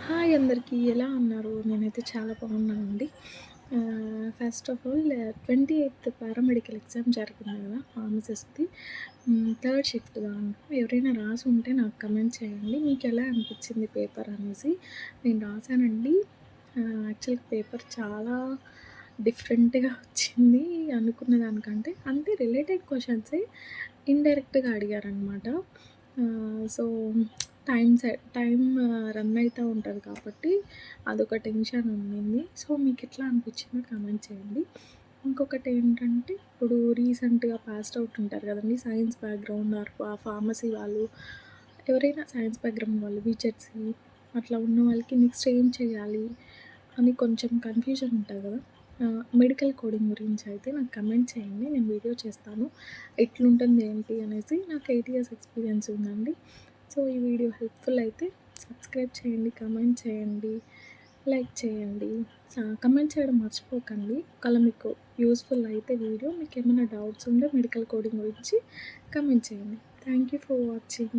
Hi అందరికీ. ఎలా ఉన్నారు? నేనైతే చాలా బాగున్నానండి. ఫస్ట్ ఆఫ్ ఆల్ 28థ్ పారామెడికల్ ఎగ్జామ్ జరిగింది గదా! ఫార్మసిస్ట్‌ది. థర్డ్ షిఫ్ట్ దాంట్లో ఎవరైనా రాసి ఉంటే నాకు కమెంట్ చేయండి. మీకెలా అనిపిచ్చింది పేపర్ అనేసి. నేను రాసానండి. యాక్చువల్‌గా పేపర్ చాలా డిఫరెంట్‌గా వచ్చింది అనుకున్న దానికంటే. అంటే రిలేటెడ్ క్వెషన్సే ఇండైరెక్ట్‌గా అడిగారనమాట. సో, టైమ్ రన్ అయితా ఉంటది కాబట్టి అదొక టెన్షన్ ఉండింది. సో, మీకెట్లా అనిపిచ్చిందో కామెంట్ చేయండి. ఇంకొకటేంటంటే, ఇప్పుడు రీసెంట్‌గా పాస్డ్ ఔట్ ఉంటారు గదండీ! సైన్స్ బ్యాక్‌గ్రౌండ్ ఆర్ ఫార్మసీ వాళ్ళు, ఎవరైనా సైన్స్ బ్యాక్‌గ్రౌండ్ వాళ్ళు బీజెడ్సీ అట్లా ఉన్న వాళ్ళకి నెక్స్ట్ ఏం చేయాలి అని కొంచెం కన్‌ఫ్యూజన్ ఉంటది గదా! మెడికల్ కోడింగ్ గురించయితే నాకు కమెంట్ చేయండి. నేను వీడియో చేస్తాను. ఎట్లుంటుంది ఏంటి అనేసి. నాకు 8 ఇయర్స్ ఎక్స్‌పీరియన్స్ ఉందండి. సో, ఈ వీడియో హెల్ప్‌ఫుల్ అయితే సబ్స్క్రైబ్ చేయండి, కమెంట్ చేయండి, లైక్ చేయండి. కమెంట్ చేయడం మర్చిపోకండి. ఒకవేళ మీకు యూజ్‌ఫుల్ అయితే వీడియో మీకేమైనా డౌట్స్ ఉంటే మెడికల్ కోడింగ్ గురించి కమెంట్ చేయండి. Thank you for watching.